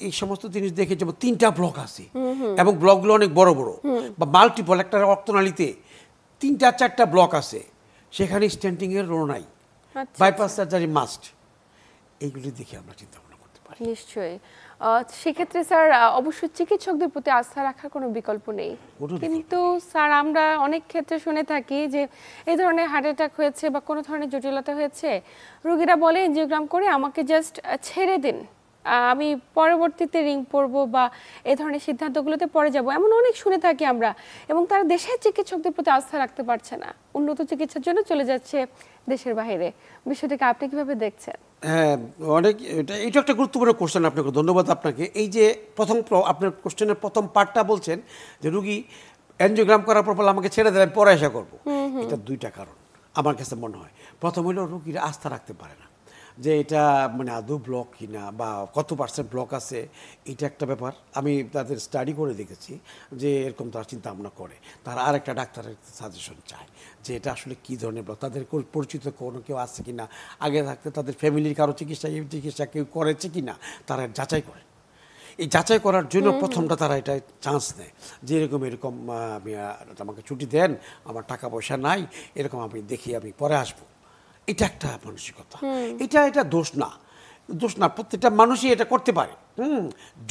এই সমস্ত জিনিস দেখে, যেমন 3টা ব্লক আছে এবং ব্লকগুলো অনেক বড় বড়, বা মাল্টিপল, একটা রক্তনালীতে 3টা 4টা ব্লক আছে, সেখানে স্ট্যান্ডিং এর রো নাই, বাইপাস সার্জারি মাস্ট। এইগুলি দেখে আমরা চিন্তা ভাবনা করতে পারি। নিশ্চয়ই। সেক্ষেত্রে স্যার অবশ্যই চিকিৎসকদের প্রতি আস্থা রাখার কোনো বিকল্প নেই, কিন্তু স্যার আমরা অনেক ক্ষেত্রে শুনে থাকি যে এই ধরনের হার্ট অ্যাটাক হয়েছে বা কোনো ধরনের জটিলতা হয়েছে, রোগীরা বলে এনজিওগ্রাম করে আমাকে জাস্ট ছেড়ে দিন, আমি পরবর্তীতে রিং পরবো বা এই ধরনের সিদ্ধান্তগুলোতে পরে যাব, এমন অনেক শুনে থাকি আমরা। এবং তারা দেশের চিকিৎসকদের প্রতি আস্থা রাখতে পারছে না, উন্নত চিকিৎসার জন্য চলে যাচ্ছে দেশের বাইরে। বিষয়টাকে আপনি কিভাবে দেখছেন? হ্যাঁ, এটা একটা গুরুত্বপূর্ণ কোশ্চেন, আপনাকে ধন্যবাদ। আপনাকে এই যে আপনার কোশ্চেনের প্রথম পার্টটা বলছেন যে রুগী এনজিওগ্রাম করার পর বলে আমাকে ছেড়ে দেবেন, পরে আশা করবো। এটা 2টা কারণ আমার কাছে মনে হয়। প্রথম হলো রুগীরা আস্থা রাখতে পারে না যে এটা মানে আদৌ ব্লক কিনা বা কত % ব্লক আছে, এটা একটা ব্যাপার। আমি তাদের স্টাডি করে দেখেছি যে এরকম তারা চিন্তা ভাবনা করে, তারা আর একটা ডাক্তারের সাজেশন চায় যে এটা আসলে কী ধরনের ব্লক, তাদের পরিচিত কোনো কেউ আছে কি না, আগে থাকতে তাদের ফ্যামিলির কারো চিকিৎসা কেউ করেছে কি না, তারা যাচাই করে। এই যাচাই করার জন্য প্রথমটা তারা এটা চান্স নেয় যে এরকম আমি আমাকে ছুটি দেন, আমার টাকা পয়সা নাই, এরকম আমি দেখি, আমি পরে আসবো। এটা একটা মানসিকতা, এটা দোষ না। দোষ না, প্রত্যেকটা মানুষই এটা করতে পারে।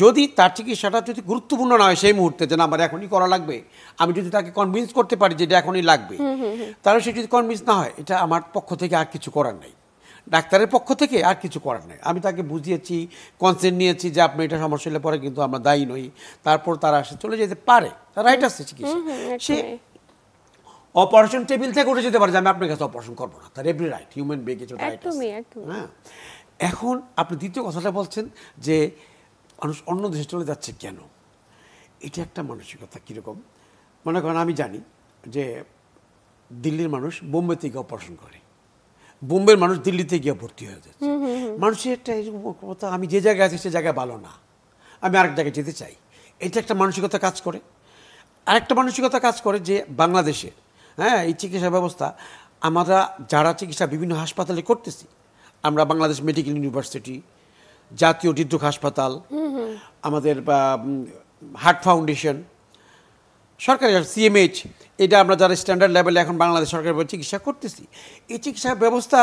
যদি তার চিকিৎসাটা যদি গুরুত্বপূর্ণ না হয় সেই মুহূর্তে, যেন আমার এখনই করা লাগবে, আমি যদি তাকে কনভিন্স করতে পারি যে এটা এখনই লাগবে, তাহলে সে যদি কনভিন্স না হয়, এটা আমার পক্ষ থেকে আর কিছু করার নেই, ডাক্তারের পক্ষ থেকে আর কিছু করার নেই। আমি তাকে বুঝিয়েছি, কনসেন্ট নিয়েছি যে আপনি এটা সমস্যা হলে পরে কিন্তু আমরা দায়ী নই, তারপর তারা আসে চলে যেতে পারে, তার রাইট আছে চিকিৎসা। সে অপারেশন টেবিল থেকে উঠে যেতে পারে যে আমি আপনার কাছে অপারেশন করবো না, তার এভরি রাইট, হিউম্যান বিং কিছু রাইট আছে। হ্যাঁ, এখন আপনি দ্বিতীয় কথাটা বলছেন যে মানুষ অন্য দেশে চলে যাচ্ছে কেন, এটা একটা মানসিকতা কীরকম। মনে করেন আমি জানি যে দিল্লির মানুষ বোম্বে থেকে অপারেশন করে, বোম্বের মানুষ দিল্লিতে গিয়ে ভর্তি হয়ে যাচ্ছে। মানুষের একটা কথা, আমি যে জায়গায় আছি সে জায়গায় ভালো না, আমি আরেক জায়গায় যেতে চাই, এটা একটা মানসিকতা কাজ করে। আরেকটা মানসিকতা কাজ করে যে বাংলাদেশে এই চিকিৎসা ব্যবস্থা, আমরা যারা চিকিৎসা বিভিন্ন হাসপাতালে করতেছি, আমরা বাংলাদেশ মেডিকেল ইউনিভার্সিটি, জাতীয় হৃদরোগ হাসপাতাল, আমাদের হার্ট ফাউন্ডেশন, সরকারি সিএমএইচ, এটা আমরা যারা স্ট্যান্ডার্ড লেভেলে এখন বাংলাদেশ সরকারের চিকিৎসা করতেছি, এই চিকিৎসা ব্যবস্থা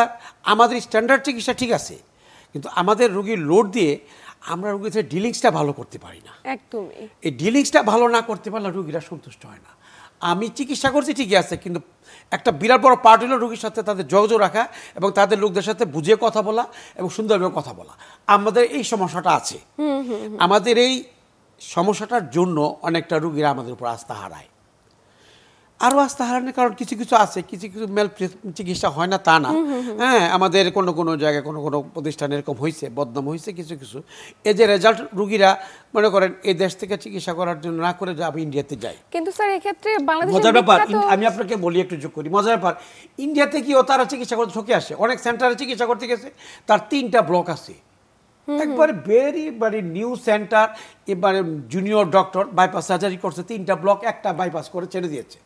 আমাদের স্ট্যান্ডার্ড চিকিৎসা ঠিক আছে, কিন্তু আমাদের রোগীর লোড দিয়ে আমরা রোগীদের ডিলিংসটা ভালো করতে পারি না। একদমই এই ডিলিংসটা ভালো না করতে পারলে রোগীরা সন্তুষ্ট হয় না। আমি চিকিৎসা করছি ঠিকই আছে, কিন্তু একটা বিরাট বড় পার্ট হলো রোগীর সাথে তাদের যোগাযোগ রাখা এবং তাদের লোকদের সাথে বুঝিয়ে কথা বলা এবং সুন্দরভাবে কথা বলা। আমাদের এই সমস্যাটা আছে। আমাদের এই সমস্যাটার জন্য অনেকটা রোগীরা আমাদের উপর আস্থা হারায়। আরও আস্থা হারানোর কারণ কিছু কিছু আছে, কিছু কিছু মেল চিকিৎসা হয় না তা না। আমাদের কোনো কোনো জায়গায় কোনো কোনো প্রতিষ্ঠানে এরকম হয়েছে, বদনাম হয়েছে কিছু কিছু। এই যে রেজাল্ট রোগীরা মনে করেন এই দেশ থেকে চিকিৎসা করার জন্য না করে যে আমি ইন্ডিয়াতে যাই। কিন্তু স্যার এক্ষেত্রে মজার ব্যাপার, আমি আপনাকে বলি একটু যোগ করি, মজার ব্যাপার, ইন্ডিয়াতে গিয়েও তারা চিকিৎসা করতে ঠকে আসে। অনেক সেন্টারে চিকিৎসা করতে গেছে, তার 3টা ব্লক আছে, একবারে ভেরি নিউ সেন্টার, এবারে জুনিয়র ডক্টর বাইপাস সার্জারি করছে, 3টা ব্লক একটা বাইপাস করে ছেড়ে দিয়েছে।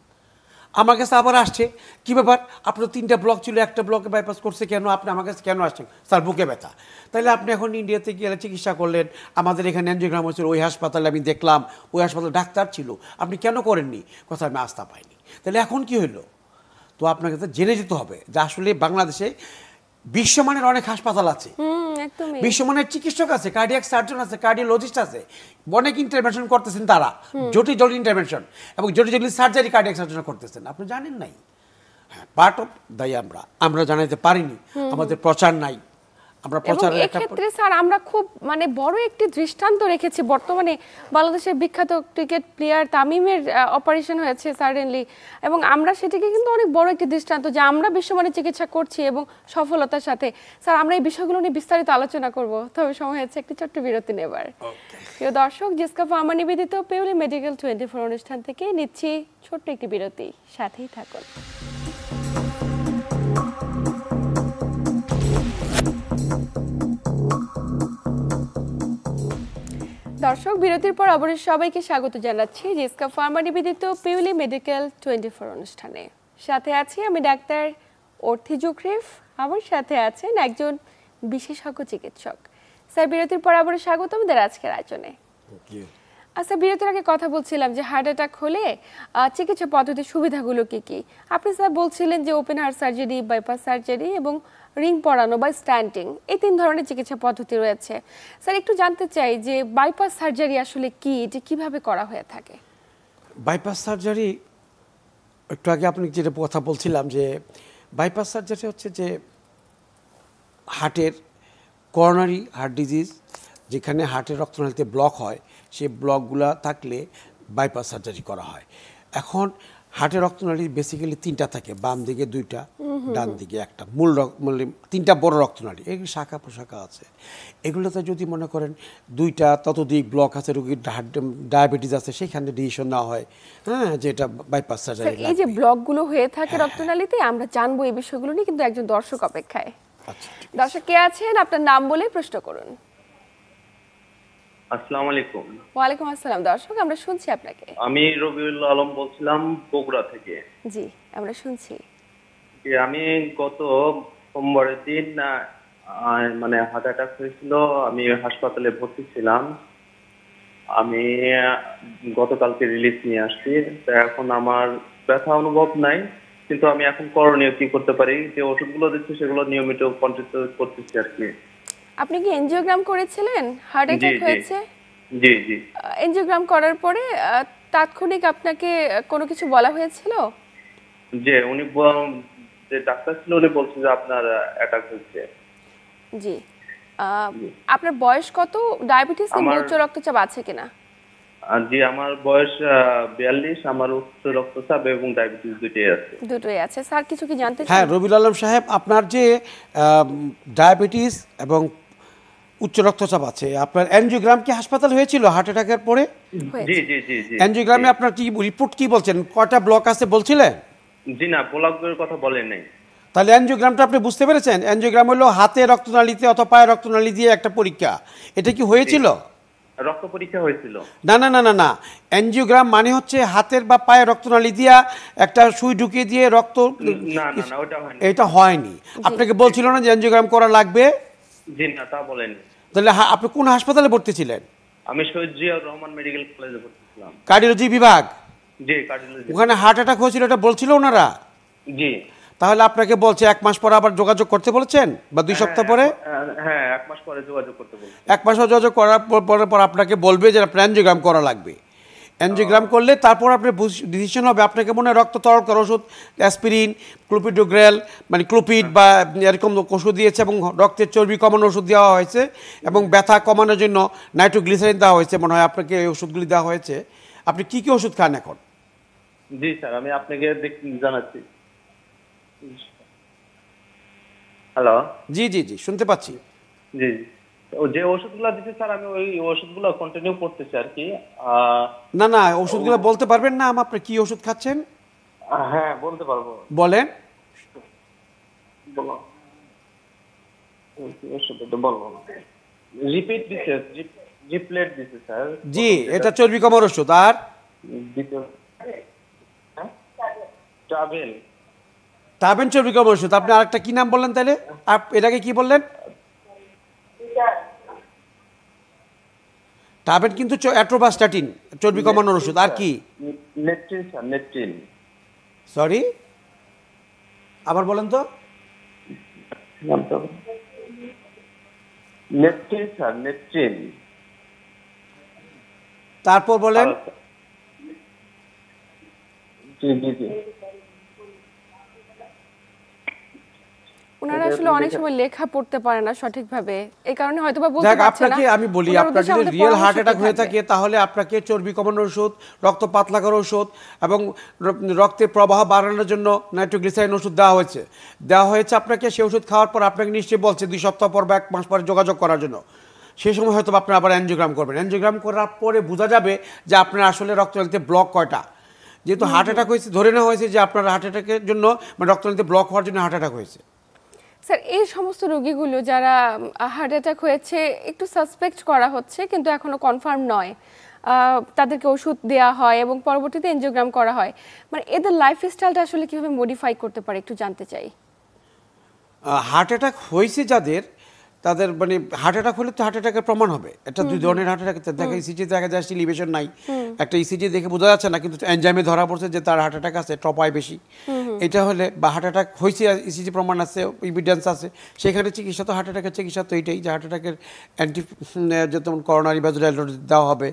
আমার কাছে আবার আসছে, কী ব্যাপার আপনার 3টা ব্লক ছিল, একটা ব্লকে বাইপাস করছে কেন, আপনি আমার কাছে কেন আসছেন? স্যার বুকে ব্যথা। তাহলে আপনি এখন ইন্ডিয়াতে গিয়ে চিকিৎসা করলেন, আমাদের এখানে অ্যাঞ্জিওগ্রাম হয়েছিল, ওই হাসপাতালে আমি দেখলাম, ওই হাসপাতালে ডাক্তার ছিল, আপনি কেন করেননি? কথা আমি আস্থা পাইনি। তাহলে এখন কি হলো? তো আপনাকে তো জেনে যেতে হবে যে আসলে বাংলাদেশে বিশ্বমানের অনেক হাসপাতাল আছে, বিশ্বমানের চিকিৎসক আছে, কার্ডিয়াক সার্জন আছে, কার্ডিওলজিস্ট আছে, অনেক ইন্টারভেনশন করতেছেন তারা, জটিল জটিল ইন্টারভেনশন এবং জটিল জটিল সার্জারি কার্ডিয়াক সার্জন করতেছেন, আপনি জানেন নাই। হ্যাঁ, পার্ট অফ দায়ী আমরা জানাইতে পারিনি, আমাদের প্রচার নাই। আমরা প্রচারের একটা ক্ষেত্রে স্যার আমরা খুব বড় একটি দৃষ্টান্ত রেখেছি। বর্তমানে বাংলাদেশের বিখ্যাত ক্রিকেট প্লেয়ার তামিমের অপারেশন হয়েছে সাডেনলি, এবং আমরা সেটিকে কিন্তু অনেক বড় একটি দৃষ্টান্ত যে আমরা বিশ্বমানের চিকিৎসা করছি এবং সফলতার সাথে। স্যার আমরা এই বিষয়গুলো নিয়ে বিস্তারিত আলোচনা করব, তবে সময় হচ্ছে একটি ছোট্ট বিরতি নেবার। প্রিয় দর্শক, জিসকা ফার্মা নিবেদিত পিউলি মেডিকেল 24 অনুষ্ঠান থেকে নিচ্ছি ছোট্ট একটি বিরতি, সাথেই থাকুন। দর্শক, বিরতির পর অবশ্যই সবাইকে স্বাগত জানাচ্ছি জিসকা ফার্মা নিবেদিত পিউলি মেডিকেল 24 অনুষ্ঠানে। সাথে আছি আমি ডাক্তার অর্থি জুকরিফ, আমার সাথে আছেন একজন বিশেষজ্ঞ চিকিৎসক। স্যার বিরতির পর আবার স্বাগত আমাদের আজকের আয়োজনে। আচ্ছা, বিরতির আগে কথা বলছিলাম যে হার্ট অ্যাটাক হলে চিকিৎসা পদ্ধতির সুবিধাগুলো কি কি। আপনি স্যার বলছিলেন যে open heart surgery, bypass surgery এবং রিং পরানো বা স্ট্যান্টিং, এই 3 ধরনের চিকিৎসা পদ্ধতি রয়েছে। স্যার একটু জানতে চাই যে বাইপাস সার্জারি আসলে কি, এটি কিভাবে করা হয়ে থাকে? বাইপাস সার্জারি, একটু আগে আপনি যেটা কথা বলছিলাম যে বাইপাস সার্জারি হচ্ছে যে হার্টের করোনারি হার্ট ডিজিজ, যেখানে হার্টের রক্তনালীতে ব্লক হয়, সেই ব্লকগুলো থাকলে বাইপাস সার্জারি করা হয়। এখন হার্টের রক্তনালী বেসিক্যালি 3টা থাকে, বাম দিকে 2টা, ডান দিকে 1টা, মূল 3টা বড় রক্তনালী, এগুলো শাখা প্রশাখা আছে। এগুলোতে যদি মনে করেন 2টা ততোধিক ব্লক আছে, রোগীর ডায়াবেটিস আছে, সেখানে ডিসিশন নেওয়া হয় যে এটা বাইপাস সার্জারি। এই যে ব্লকগুলো হয়ে থাকে রক্তনালীতে, আমরা জানবো এই বিষয়গুলো নিয়ে, কিন্তু একজন দর্শক অপেক্ষায়। আচ্ছা, দর্শক কে আছেন? আপনার নাম বলে প্রশ্ন করুন। আসসালামু আলাইকুম। ওয়ালাইকুম আসসালাম। দর্শক আমরা শুনছি আপনাকে। আমি রবিউল আলম বলছিলাম বগুড়া থেকে। জি, আমরা শুনছি। আমি গত সোমবারের দিন হার্ট অ্যাটাক হয়েছিল, আমি হাসপাতালে ভর্তি ছিলাম। আমি গতকালকে রিলিজ নিয়ে আসছি। এখন আমার ব্যথা অনুভব নাই, কিন্তু আমি এখন করণীয় কি করতে পারি? যে ওষুধগুলো দিচ্ছি সেগুলো নিয়মিত কন্টিনিউ করতেছি আর কি। আপনি কি এনজিওগ্রাম করেছিলেন? হার্ট জি অ্যাটাক জি হয়েছে? জি জি এনজিওগ্রাম করার পরে তাৎক্ষণিক আপনাকে কোনো কিছু বলা হয়েছিল? যে উনি যে ডাক্তার ছিল উনি বলছে যে আপনার অ্যাটাক হচ্ছে। জি। আপনার বয়স কত? ডায়াবেটিস কিংবা আমার উচ্চ রক্তচাপ আছে কিনা? জি আমার বয়স 42, আমার উচ্চ রক্তচাপ এবং ডায়াবেটিস দুটোই আছে। দুটোই আছে। স্যার কিছু কি জানতে হ্যাঁ চান? রবিউল আলম সাহেব, আপনার যে ডায়াবেটিস এবং উচ্চ রক্তচাপ আছে, আপনার অ্যানজিওগ্রাম কি হাসপাতাল হয়েছিল হার্ট অ্যাটাকের পরে? হয়েছে। জি জি জি জি অ্যানজিওগ্রামে আপনার কি রিপোর্ট কি বলছেন, কয়টা ব্লক আছে বলছিলেন? জি না, ব্লকের কথা বলেন নাই। তাহলে অ্যানজিওগ্রামটা আপনি বুঝতে পেরেছেন? অ্যানজিওগ্রাম হলো হাতে রক্তনালীতে অথবা পায়ে রক্তনালী দিয়ে একটা পরীক্ষা। এটা কি হয়েছিল? রক্ত পরীক্ষা হয়েছিল। না না না না না, অ্যানজিওগ্রাম মানে হচ্ছে হাতের বা পায়ে রক্তনালী দিয়া একটা সুই ঢুকিয়ে দিয়ে রক্ত। না না না, ওটা হয়নি। এটা হয়নি। আপনাকে বলছিল না যে অ্যানজিওগ্রাম করা লাগবে? জি না, তা বলেন। তাহলে আপনি কোন হাসপাতালে ভর্তি ছিলেন? আমি শহীদ জিয়াউর রহমান মেডিকেল কলেজে ভর্তি ছিলাম। কার্ডিওলজি বিভাগ? জি কার্ডিওলজি। ওখানে হার্ট অ্যাটাক হয়েছিল এটা বলছিল ওনারা? জি। তাহলে আপনাকে বলছে 1 মাস পরে আবার যোগাযোগ করতে বলেছেন বা 2 সপ্তাহ পরে? হ্যাঁ 1 মাস পরে যোগাযোগ করতে বলছি। 1 মাস পরে যোগাযোগ করার পর আপনাকে বলবে যে আপনার অ্যানজিওগ্রাম করা লাগবে। অ্যানজিওগ্রাম করলে তারপর আপনার ডিসিশন হবে আপনাকে মনে হয় রক্ত তরল করার ওষুধ, অ্যাসপিরিন, ক্লোপিডোগ্রেল মানে ক্লোপিড বা এরকম ওষুধ দিয়েছে এবং রক্তের চর্বি কমানোর ওষুধ দেওয়া হয়েছে এবং ব্যথা কমানোর জন্য নাইট্রোগ্লিসারিন দেওয়া হয়েছে, মনে হয় আপনাকে এই ওষুধগুলি দেওয়া হয়েছে। আপনি কি কি ওষুধ খান এখন? জি স্যার, আমি আপনাকে জানাচ্ছি। হ্যালো। জি জি জি শুনতে পাচ্ছি। জি ও যে ওষুধগুলো দিচ্ছে স্যার, আমি ওই ওষুধগুলো কন্টিনিউ করতেছি আর কি। না না, ওষুধগুলো বলতে পারবেন না আপনি কি ওষুধ খাচ্ছেন? হ্যাঁ বলতে পারবো। বলেন। বলো। ওষুধটা বলবো না। রিপিট দিছে, জিপ্লেট দিছে স্যার। জি, এটা চর্বি কমার ওষুধ। আর দ্বিতীয় ট্রাভেল। টাবেন চর্বি কমার ওষুধ। আপনি আরেকটা কি নাম বললেন তাহলে? এটাকে কি বললেন? টাবেন কিন্তু অ্যাট্রোবাস্টাটিন চর্বি কমানোর ওষুধ। আর কি? নেট্রিন স্যার, নেট্রিন। সরি, আবার বলেন তো। নেট্রিন স্যার, নেট্রিন। তারপর বলেন। জি জি জি। ওনারা আসলে অনেক সময় লেখা পড়তে পারে না সঠিকভাবে, এই কারণে হয়তোবা বলতে দেখ, পারছে না। আপনাকে আমি বলি, ওনার আপনার উদ্দেশ্যে যদি আমাদের রিয়েল হার্ট পরামর্শ অ্যাটাক কি হয়ে থাকবে? থাকে তাহলে আপনাকে চর্বি কমানোর ওষুধ, রক্ত পাতলা করার ওষুধ এবং রক্তের প্রবাহ বাড়ানোর জন্য নাইট্রোগ্লিসারিন ওষুধ দেওয়া হয়েছে আপনাকে। সেই ওষুধ খাওয়ার পর আপনাকে নিশ্চয়ই বলছে 2 সপ্তাহ পর বা 1 মাস পরে যোগাযোগ করার জন্য। সেই সময় হয়তো আপনি আবার অ্যানজিওগ্রাম করবেন। অ্যানজিওগ্রাম করার পরে বোঝা যাবে যে আপনার আসলে রক্তনালীতে ব্লক কয়টা। যেহেতু হার্ট অ্যাটাক হয়েছে, ধরে নেওয়া হয়েছে যে আপনার হার্ট অ্যাটাকের জন্য মানে রক্তনালীতে ব্লক হওয়ার জন্য হার্ট অ্যাটাক হয়েছে। স্যার, এই সমস্ত রোগীগুলো যারা হার্ট অ্যাটাক হয়েছে একটু সাসপেক্ট করা হচ্ছে কিন্তু এখনো কনফার্ম নয়, তাদেরকে ওষুধ দেওয়া হয় এবং পরবর্তীতে এনজিওগ্রাম করা হয়, মানে এদের লাইফস্টাইলটা আসলে কিভাবে মডিফাই করতে পারে একটু জানতে চাই। হার্ট অ্যাটাক হয়েছে যাদের, তাদের মানে হার্ট অ্যাটাক হলে তো হার্ট অ্যাটাকের প্রমাণ হবে। এটা 2 ধরনের হার্ট অ্যাটাক দেখা, ইসিজি দেখা যায় এলিভেশন নাই, একটা ইসিজি দেখে বোঝা যাচ্ছে না কিন্তু এনজাইমে ধরা পড়ছে যে তার হার্ট অ্যাটাক আছে, টপায় বেশি। এটা হলে বা হার্ট অ্যাটাক হয়েছে, ইসিজি প্রমাণ আছে, এভিডেন্স আছে, সেখানে চিকিৎসা তো হার্ট অ্যাটাকের চিকিৎসা তো এইটাই যে হার্ট অ্যাটাকের যেমন করোনারি ভাসকুলার দেওয়া হবে,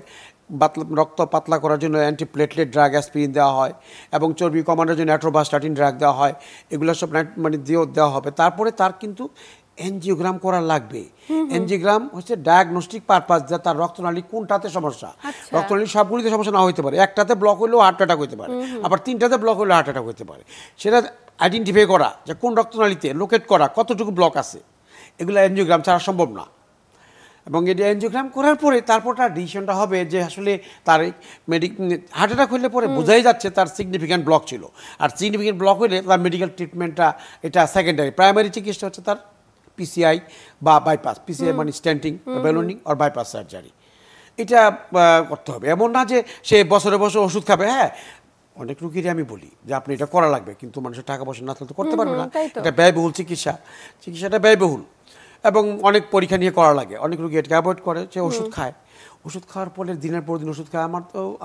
রক্ত পাতলা করার জন্য অ্যান্টিপ্লেটলেট ড্রাগ অ্যাসপিরিন দেওয়া হয় এবং চর্বি কমানোর জন্য অ্যাট্রোবাস্টাটিন ড্রাগ দেওয়া হয়। এগুলো সব মানে দেওয়া হবে। তারপরে তার কিন্তু এনজিওগ্রাম করা লাগবে। এনজিওগ্রাম হচ্ছে ডায়াগনস্টিক পারপাস, যে তার রক্তনালী কোনটাতে সমস্যা। রক্তনালী সবগুলিতে সমস্যা না হতে পারে, একটাতে ব্লক হলেও হার্ট অ্যাটাক হতে পারে, আবার 3টাতে ব্লক হলেও হার্ট অ্যাটাক হতে পারে। সেটা আইডেন্টিফাই করা, যে কোন রক্তনালীতে লোকেট করা কতটুকু ব্লক আছে, এগুলো এনজিওগ্রাম ছাড়া সম্ভব না। এবং এটি এনজিওগ্রাম করার পরে তারপর তার ডিসিশনটা হবে যে আসলে তার হার্ট অ্যাটাক হলে পরে বোঝাই যাচ্ছে তার সিগনিফিক্যান্ট ব্লক ছিল। আর সিগনিফিক্যান্ট ব্লক হলে তার মেডিকেল ট্রিটমেন্টটা এটা সেকেন্ডারি। প্রাইমারি চিকিৎসা হচ্ছে তার পিসিআই বা বাইপাস। পিসিআই মানে স্ট্যান্টিং, বেলুনিং আর বাইপাস সার্জারি। এটা করতে হবে। এমন না যে সে বছরে বছর ওষুধ খাবে। হ্যাঁ, অনেক রুগীরই আমি বলি যে আপনি এটা করা লাগবে, কিন্তু মানুষের টাকা পয়সা না থাকলে তো করতে পারবে না। এটা ব্যয়বহুল চিকিৎসাটা ব্যয়বহুল এবং অনেক পরীক্ষা নিয়ে করা লাগে। অনেক রুগী এটাকে অ্যাভয়েড করে, সে ওষুধ খায়। ওষুধ খাওয়ার পরে দিনের পর দিন ওষুধ খায়।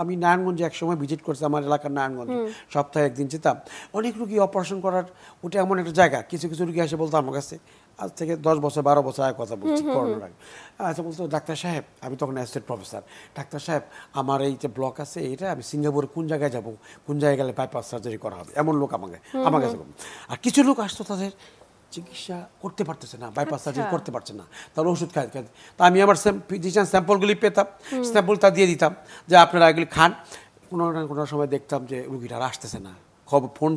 আমি নারায়ণগঞ্জে একসময় ভিজিট করছি, আমার এলাকার নারায়ণগঞ্জে সপ্তাহে 1 দিন যেতাম। অনেক রুগী অপারেশন করার ওটা এমন একটা জায়গা, কিছু কিছু রুগী এসে বলতো আমার কাছে আজ থেকে 10 বছর 12 বছর আগে কথা বলছি, করোনার আগে। আচ্ছা, বলতো ডাক্তার সাহেব, আমি তখন অ্যাসিস্ট্যান্ট প্রফেসর, ডাক্তার সাহেব আমার এই যে ব্লক আছে এটা আমি সিঙ্গাপুরে কোন জায়গায় যাব, কোন জায়গায় গেলে বাইপাস সার্জারি করা হবে, এমন লোক আমার কাছে। আর কিছু লোক আসতো তাদের চিকিৎসা করতে পারতেছে না, বাইপাস সার্জারি করতে পারছে না, তাহলে ওষুধ খাই খাই। তা আমি আমার ফিজিশিয়ান স্যাম্পলগুলি পেতাম, স্যাম্পলটা দিয়ে দিতাম যে আপনারা এগুলি খান। কোনো না কোনো সময় দেখতাম যে রুগীটা আর আসতেছে না, ফোন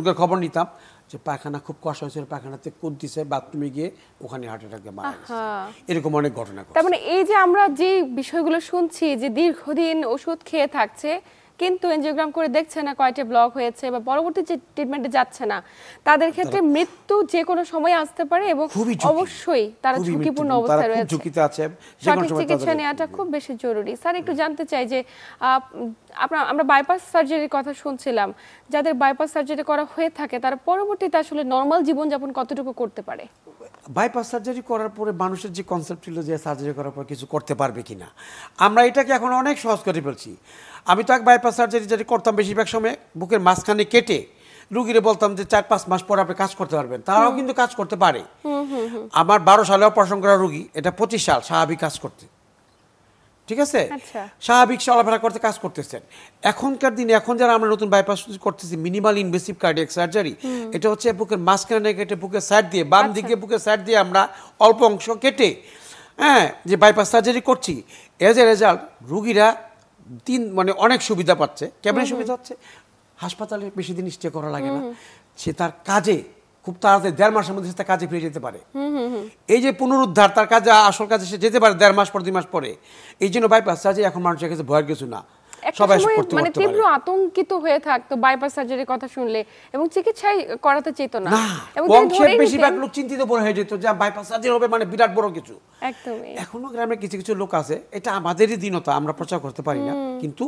করে খবর নিতাম যে পায়খানা খুব কষ্ট হয়েছিল, পায়খানাতে কুদ দিছে, বাথরুমে গিয়ে ওখানে হার্ট অ্যাটাকে মারা গেছে। এরকম অনেক ঘটনা ঘটছে। তার মানে এই যে আমরা যে বিষয়গুলো শুনছি যে দীর্ঘদিন ওষুধ খেয়ে থাকছে কিন্তু এনজিওগ্রাম করে দেখছে না কয়টা ব্লক হয়েছে বা পরবর্তী যে ট্রিটমেন্টে যাচ্ছে না, তাদের ক্ষেত্রে মৃত্যু যে কোনো সময় আসতে পারে এবং অবশ্যই তারা ঝুঁকিপূর্ণ অবস্থায় রয়েছে, ঝুঁকিতে আছে, সঠিক চিকিৎসা নেওয়াটা খুব বেশি জরুরি। স্যার, একটু জানতে চাই যে আমরা বাইপাস সার্জারির কথা শুনছিলাম, যাদের বাইপাস সার্জারি করা হয়ে থাকে তারা পরবর্তীতে আসলে নরমাল জীবনযাপন কতটুকু করতে পারে? বাইপাস সার্জারি করার পরে মানুষের যে কনসেপ্ট ছিল যে সার্জারি করার পর কিছু করতে পারবে কিনা, আমরা এটাকে এখন অনেক সহজ করে ফেলছি। আমি তো এক বাইপাস সার্জারি যেটা করতাম বেশিরভাগ সময় বুকের মাঝখানে কেটে রুগীরে বলতাম যে 4-5 মাস পর আপনি কাজ করতে পারবেন, তারাও কিন্তু কাজ করতে পারে। আমার 12 সালে অপারেশন করা রুগী, এটা 25 সাল স্বাভাবিক কাজ করতে, ঠিক আছে, স্বাভাবিক চলাফেরা করতে কাজ করতেছেন। এখনকার দিনে এখন যারা আমরা নতুন বাইপাস করতেছি মিনিমাল ইনভেসিভ কার্ডিয়াক সার্জারি, এটা হচ্ছে বুকের মাঝখানে কেটে বুকের সাইড দিয়ে, বাম দিকে বুকের সাইড দিয়ে আমরা অল্প অংশ কেটে যে বাইপাস সার্জারি করছি। এজ এ রেজাল্ট রুগীরা মানে অনেক সুবিধা পাচ্ছে। কেমন সুবিধা হচ্ছে? হাসপাতালে বেশি দিন স্টে করা লাগে না, সে তার কাজে খুব তাড়াতাড়ি 1.5 মাসের মধ্যে তার কাজে ফিরে যেতে পারে। এই যে পুনরুদ্ধার, তার কাজে আসল কাজে সে যেতে পারে 1.5 মাস পর 2 মাস পরে। এই জন্য বাইপাস সার্জারি এখন মানুষের কাছে ভয়ের কিছু না, সবাই করতে মানে পারে। তীব্র আতঙ্কিত হয়ে থাকতো বাইপাস সার্জারির কথা শুনলে এবং চিকিৎসাই করাতে চেত না, এবং বেশিরভাগ লোক চিন্তিত হয়ে যেত যে বাইপাস সার্জারি হবে মানে বিরাট বড় কিছু। একদমই। এখনো গ্রামে কিছু কিছু লোক আছে, এটা আমাদেরই দীনতা, আমরা প্রচার করতে পারি না, কিন্তু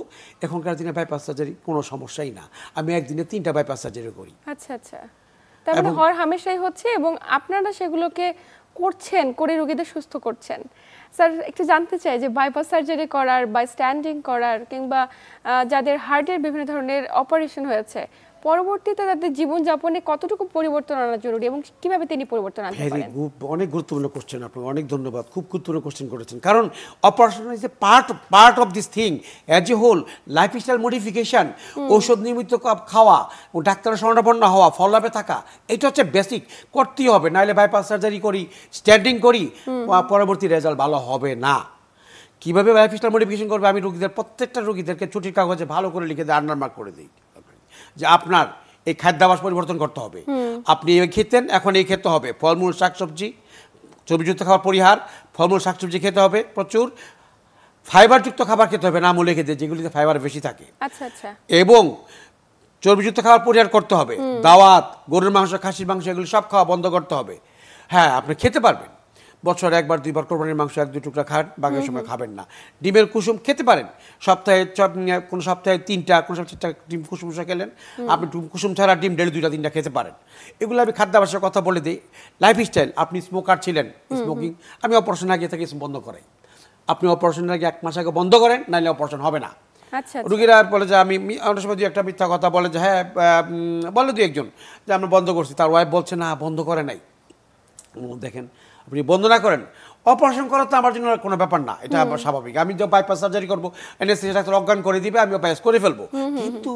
এখনকার দিনে বাইপাস সার্জারি কোনো সমস্যাই না। আমি একদিনে 3টা বাইপাস সার্জারি করি। আচ্ছা আচ্ছা, তারপরে হর হামেশাই হচ্ছে এবং আপনারা সেগুলোকে করছেন, করে রোগীদের সুস্থ করছেন। স্যার, একটু জানতে চাই যে বাইপাস সার্জারি করার বা স্ট্যান্ডিং করার কিংবা যাদের হার্টের বিভিন্ন ধরনের অপারেশন হয়েছে পরবর্তীতে তাদের জীবনযাপনে কতটুকু পরিবর্তন আনা জরুরি এবং কিভাবে তিনি পরিবর্তন আনতে পারেন? অনেক গুরুত্বপূর্ণ কোশ্চেন, আপনাকে অনেক ধন্যবাদ, খুব গুরুত্বপূর্ণ কোশ্চেন করেছেন। কারণ operation is a part of this thing as a whole. Lifestyle modification, ঔষধ নিয়মিত খাওয়া ও ডাক্তারের শরণাপন্ন হওয়া, ফলোআপে থাকা, এটা হচ্ছে বেসিক, করতেই হবে। নাহলে বাইপাস সার্জারি করি, স্ট্যান্ডিং করি, পরবর্তী রেজাল্ট ভালো হবে না। কিভাবে লাইফস্টাইল মডিফিকেশন করবে? আমি প্রত্যেকটা রোগীদেরকে ছুটির কাগজে ভালো করে লিখে দিই, আন্ডারমার্ক করে দিই যে আপনার এই খাদ্যাভ্যাস পরিবর্তন করতে হবে। আপনি এই খেতেন, এখন এই খেতে হবে। ফলমূল শাকসবজি, চর্বিযুক্ত খাবার পরিহার, ফলমূল শাকসবজি খেতে হবে প্রচুর, ফাইবারযুক্ত খাবার খেতে হবে, নাম লিখে দিয়ে যেগুলিতে ফাইবার বেশি থাকে। আচ্ছা আচ্ছা। এবং চর্বিযুক্ত খাবার পরিহার করতে হবে। দাওয়াত, গরুর মাংস, খাসির মাংস, এগুলো সব খাওয়া বন্ধ করতে হবে। হ্যাঁ, আপনি খেতে পারবেন, বছরে 1-2 বার কোরবানির মাংস 1-2 টুকরা খান, বাকি সময় খাবেন না। ডিমের কুসুম খেতে পারেন, সপ্তাহে কোনো সপ্তাহে 3টা, কোনো সপ্তাহে 4টা ডিম কুসুম খেলেন। আপনি কুসুম ছাড়া ডিম ডেলি 2টা-3টা খেতে পারেন। এগুলো আমি খাদ্যাভ্যাসের কথা বলে দিই। লাইফস্টাইল, আপনি স্মোকার ছিলেন, স্মোকিং আমি অপারেশন আগে থেকে বন্ধ করাই। আপনি অপারেশনের আগে 1 মাস আগে বন্ধ করেন, নাহলে অপারেশন হবে না। রুগীরা বলে যে আমি অনেক সময় 2-একটা মিথ্যা কথা বলে যে হ্যাঁ, বলে 2-একজন যে আমরা বন্ধ করছি, তার ওয়াইফ বলছে না বন্ধ করে নাই। দেখেন, আপনি বন্ধ না করেন, অপারেশন করা তো আমার জন্য কোনো ব্যাপার না, এটা আমার স্বাভাবিক। আমি যে বাইপাস সার্জারি করবো, এনেস্থেসিয়া ডাক্তার অজ্ঞান করে দিবে, আমি বাইপাস করে ফেলবো। কিন্তু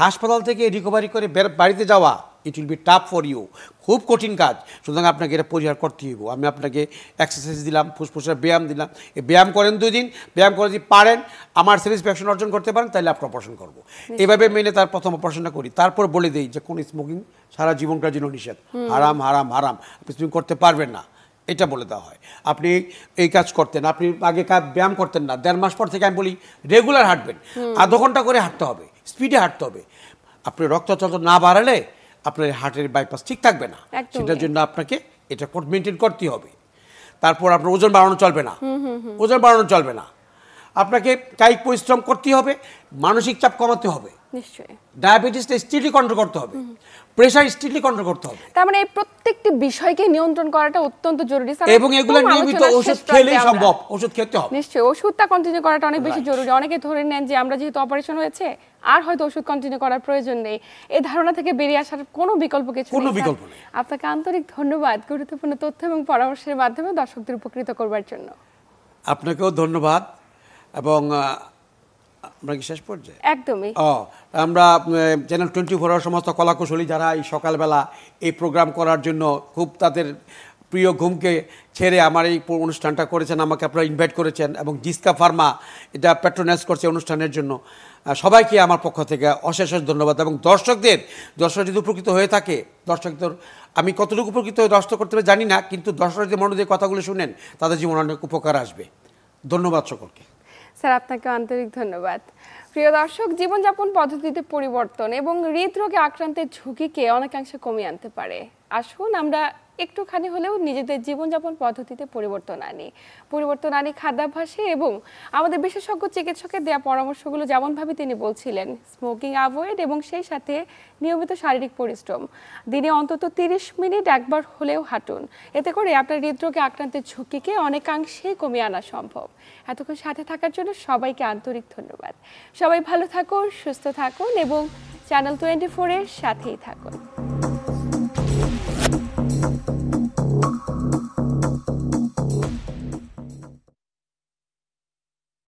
হাসপাতাল থেকে রিকভারি করে বাড়িতে যাওয়া, it will be tough for you, খুব কঠিন কাজ। সুতরাং আপনাকে এটা পরিহার করতে হইব। আমি আপনাকে এক্সারসাইজ দিলাম, ফুসফুসের ব্যায়াম দিলাম, এই ব্যায়াম করেন 2 দিন, ব্যায়াম করে যদি পারেন আমার স্যাটিসফ্যাকশন অর্জন করতে পারেন, তাহলে আপনি অপারেশন করবো। এভাবে মেনে তার প্রথম অপারেশনটা করি। তারপর বলে দিই যে কোন স্মোকিং সারা জীবনকার জন্য নিষেধ, হারাম হারাম হারাম, আপনি স্মোকিং করতে পারবেন না, এটা বলে দেওয়া হয়। আপনি এই কাজ করতেন, আপনি আগে ব্যায়াম করতেন না, 1.5 মাস পর থেকে আমি বলি রেগুলার হাঁটবেন, আধা ঘন্টা করে হাঁটতে হবে, স্পিডে হাঁটতে হবে। আপনি রক্ত চলাচল না বাড়ালে আপনার হার্টের বাইপাস ঠিক থাকবে না, সেটার জন্য আপনাকে এটা মেনটেন করতে হবে। তারপর আপনার ওজন বাড়ানো চলবে না, ওজন বাড়ানো চলবে না। আপনাকে কায়িক পরিশ্রম করতে হবে, মানসিক চাপ কমাতে হবে, নিশ্চয়ই ডায়াবেটিসটা স্ট্রিক্টলি কন্ট্রোল করতে হবে, প্রেশার স্ট্রিক্টলি কন্ট্রোল করতে হবে, তার মানে এই প্রত্যেকটি বিষয়কে নিয়ন্ত্রণ করাটা অত্যন্ত জরুরি স্যার। এবং এগুলো নিয়মিত ওষুধ খেলেই সম্ভব, ওষুধ খেতে হবে। নিশ্চয়ই ওষুধটা কন্টিনিউ করাটা অনেক বেশি জরুরি। অনেকে ধরে নেন যে আমরা যেহেতু অপারেশন হয়েছে আর হয়তো ওষুধ কন্টিনিউ করার প্রয়োজন নেই, এই ধারণা থেকে বেরিয়ে আসার কোনো বিকল্প কিছু নেই। কোনো বিকল্প নেই। আপনাকে আন্তরিক ধন্যবাদ গুরুত্বপূর্ণ তথ্য এবং পরামর্শের মাধ্যমে দর্শকদের উপকৃত করবার জন্য। আপনাকেও ধন্যবাদ। এবং আমরা কি শেষ পর্যায়ে? একদমই। আমরা চ্যানেল 24 সমস্ত কলাকুশলী যারা এই সকালবেলা এই প্রোগ্রাম করার জন্য খুব তাদের প্রিয় ঘুমকে ছেড়ে আমার এই অনুষ্ঠানটা করেছেন, আমাকে আপনারা ইনভাইট করেছেন, এবং জিসকা ফার্মা এটা প্যাট্রোনাইজ করছে অনুষ্ঠানের জন্য, সবাইকে আমার পক্ষ থেকে অশেষ ধন্যবাদ। এবং দর্শক যদি উপকৃত হয়ে থাকে, দর্শকদের আমি কতটুকু উপকৃত হয়ে দর্শক করতে হবে জানি না, কিন্তু দর্শকরা যদি মনোযোগ কথাগুলো শুনেন তাদের জীবনে অনেক উপকার আসবে। ধন্যবাদ সকলকে। স্যার আপনাকে আন্তরিক ধন্যবাদ। প্রিয় দর্শক, জীবনযাপন পদ্ধতিতে পরিবর্তন এবং হৃদরোগে আক্রান্তের ঝুঁকিকে অনেকাংশে কমিয়ে আনতে পারে। আসুন আমরা একটুখানি হলেও নিজেদের জীবনযাপন পদ্ধতিতে পরিবর্তন আনি খাদ্যাভ্যাসে, এবং আমাদের বিশেষজ্ঞ চিকিৎসকের দেওয়া পরামর্শগুলো যেমনভাবে তিনি বলছিলেন, স্মোকিং অ্যাভয়েড এবং সেই সাথে নিয়মিত শারীরিক পরিশ্রম, দিনে অন্তত 30 মিনিট একবার হলেও হাঁটুন। এতে করে আপনার হৃদরোগে আক্রান্তের ঝুঁকিকে অনেকাংশেই কমিয়ে আনা সম্ভব। এতক্ষণ সাথে থাকার জন্য সবাইকে আন্তরিক ধন্যবাদ। সবাই ভালো থাকুন, সুস্থ থাকুন এবং চ্যানেল 24 এর সাথেই থাকুন।